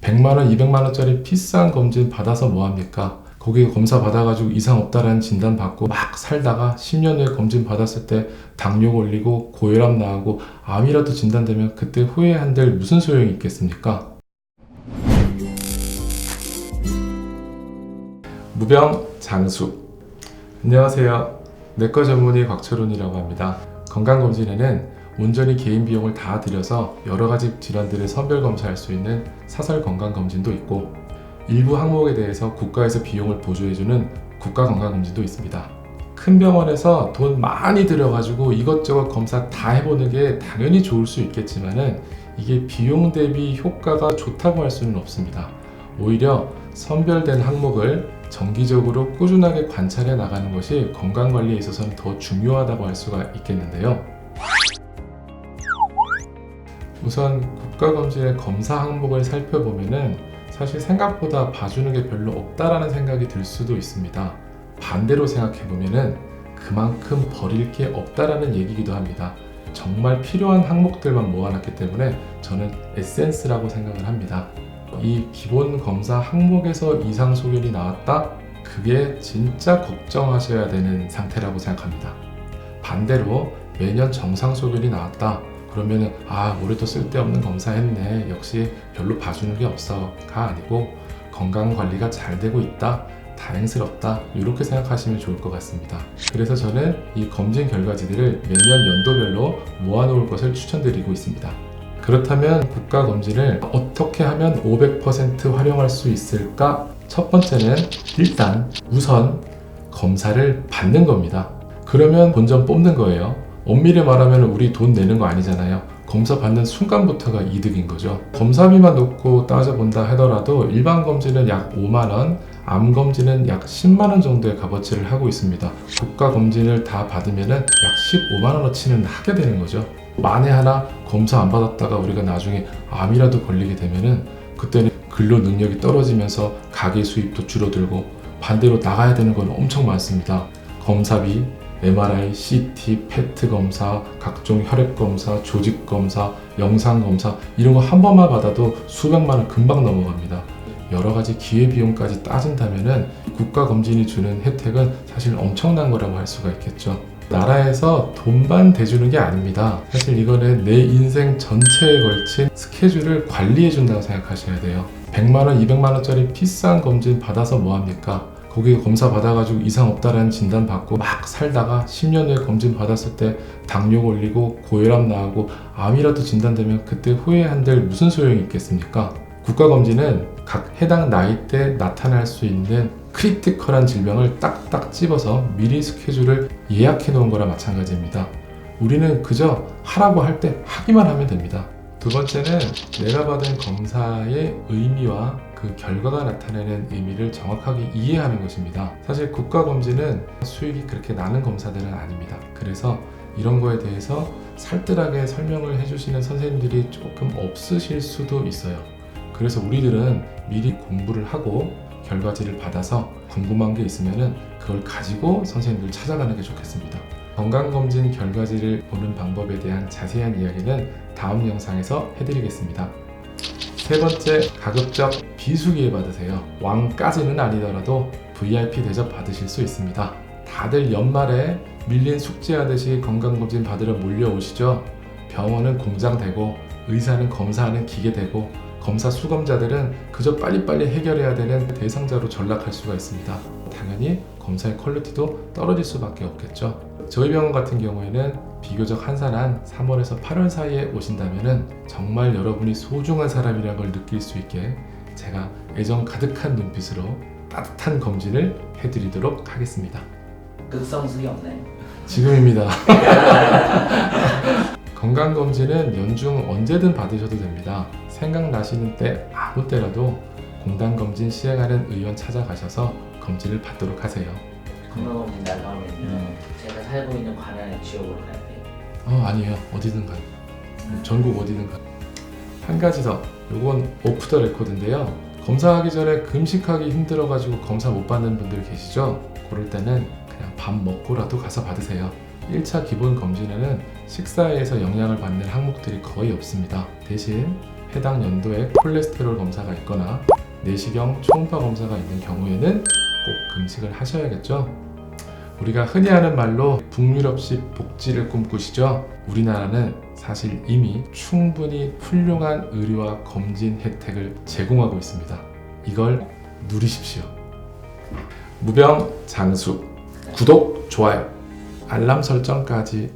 100만원, 200만원짜리 비싼 검진 받아서 뭐합니까? 거기 검사 받아가지고 이상 없다라는 진단 받고 막 살다가 10년 후에 검진 받았을 때 당뇨 걸리고 고혈압 나오고 암이라도 진단되면 그때 후회한들 무슨 소용이 있겠습니까? 무병장수. 안녕하세요. 내과 전문의 곽철훈이라고 합니다. 건강검진에는 온전히 개인 비용을 다 들여서 여러 가지 질환들을 선별 검사할 수 있는 사설 건강검진도 있고, 일부 항목에 대해서 국가에서 비용을 보조해주는 국가건강검진도 있습니다. 큰 병원에서 돈 많이 들여가지고 이것저것 검사 다 해보는 게 당연히 좋을 수 있겠지만은 이게 비용 대비 효과가 좋다고 할 수는 없습니다. 오히려 선별된 항목을 정기적으로 꾸준하게 관찰해 나가는 것이 건강관리에 있어서는 더 중요하다고 할 수가 있겠는데요. 우선 국가검진의 검사 항목을 살펴보면은 사실 생각보다 봐주는 게 별로 없다라는 생각이 들 수도 있습니다. 반대로 생각해보면은 그만큼 버릴 게 없다라는 얘기기도 합니다. 정말 필요한 항목들만 모아놨기 때문에 저는 에센스라고 생각을 합니다. 이 기본 검사 항목에서 이상 소견이 나왔다? 그게 진짜 걱정하셔야 되는 상태라고 생각합니다. 반대로 매년 정상 소견이 나왔다? 그러면은 올해도 쓸데없는 검사했네, 역시 별로 봐주는 게 없어가 아니고 건강관리가 잘 되고 있다, 다행스럽다, 이렇게 생각하시면 좋을 것 같습니다. 그래서 저는 이 검진 결과지들을 매년 연도별로 모아놓을 것을 추천드리고 있습니다. 그렇다면 국가검진을 어떻게 하면 500% 활용할 수 있을까? 첫 번째는 일단 우선 검사를 받는 겁니다. 그러면 본전 뽑는 거예요. 엄밀히 말하면 우리 돈 내는 거 아니잖아요. 검사 받는 순간부터가 이득인 거죠. 검사비만 놓고 따져본다 하더라도 일반 검진은 약 5만원, 암 검진은 약 10만원 정도의 값어치를 하고 있습니다. 국가 검진을 다 받으면은 약 15만원어치는 하게 되는 거죠. 만에 하나 검사 안 받았다가 우리가 나중에 암이라도 걸리게 되면은 그때는 근로 능력이 떨어지면서 가게 수입도 줄어들고 반대로 나가야 되는 건 엄청 많습니다. 검사비, MRI, CT, PET 검사, 각종 혈액 검사, 조직 검사, 영상 검사 이런 거 한 번만 받아도 수백만 원 금방 넘어갑니다. 여러 가지 기회비용까지 따진다면은 국가검진이 주는 혜택은 사실 엄청난 거라고 할 수가 있겠죠. 나라에서 돈만 대주는 게 아닙니다. 사실 이거는 내 인생 전체에 걸친 스케줄을 관리해 준다고 생각하셔야 돼요. 100만원, 200만원짜리 비싼 검진 받아서 뭐합니까? 거기 검사 받아가지고 이상 없다라는 진단 받고 막 살다가 10년 후에 검진 받았을 때 당뇨 걸리고 고혈압 나오고 암이라도 진단되면 그때 후회한들 무슨 소용이 있겠습니까? 국가검진은 각 해당 나이대 나타날 수 있는 크리티컬한 질병을 딱딱 집어서 미리 스케줄을 예약해 놓은 거랑 마찬가지입니다. 우리는 그저 하라고 할 때 하기만 하면 됩니다. 두 번째는 내가 받은 검사의 의미와 그 결과가 나타내는 의미를 정확하게 이해하는 것입니다. 사실 국가검진은 수익이 그렇게 나는 검사들은 아닙니다. 그래서 이런 거에 대해서 살뜰하게 설명을 해주시는 선생님들이 조금 없으실 수도 있어요. 그래서 우리들은 미리 공부를 하고 결과지를 받아서 궁금한 게 있으면 그걸 가지고 선생님들 찾아가는 게 좋겠습니다. 건강검진 결과지를 보는 방법에 대한 자세한 이야기는 다음 영상에서 해드리겠습니다. 세 번째, 가급적 비수기에 받으세요. 왕까지는 아니더라도 VIP 대접 받으실 수 있습니다. 다들 연말에 밀린 숙제하듯이 건강검진 받으러 몰려오시죠. 병원은 공장 되고 의사는 검사하는 기계 되고 검사 수검자들은 그저 빨리빨리 해결해야 되는 대상자로 전락할 수가 있습니다. 당연히 검사의 퀄리티도 떨어질 수밖에 없겠죠. 저희 병원 같은 경우에는 비교적 한산한 3월에서 8월 사이에 오신다면 정말 여러분이 소중한 사람이라는 걸 느낄 수 있게 제가 애정 가득한 눈빛으로 따뜻한 검진을 해드리도록 하겠습니다. 극성수기 없네. 지금입니다. 건강검진은 연중 언제든 받으셔도 됩니다. 생각나시는 때 아무 때라도 공단검진 시행하는 의원 찾아가셔서 검진을 받도록 하세요. 건강검진 나가면요. 제가 살고 있는 관할의 지역으로 가야 돼요. 아니에요. 어디든 가요. 전국 어디든 가요. 한 가지 더. 요건 오프 더 레코드인데요. 검사하기 전에 금식하기 힘들어가지고 검사 못 받는 분들 계시죠? 그럴 때는 그냥 밥 먹고라도 가서 받으세요. 1차 기본 검진에는 식사에서 영향을 받는 항목들이 거의 없습니다. 대신 해당 연도에 콜레스테롤 검사가 있거나 내시경 초음파 검사가 있는 경우에는 꼭 금식을 하셔야겠죠. 우리가 흔히 하는 말로 북유럽식 복지를 꿈꾸시죠? 우리나라는 사실 이미 충분히 훌륭한 의료와 검진 혜택을 제공하고 있습니다. 이걸 누리십시오. 무병장수. 구독, 좋아요, 알람 설정까지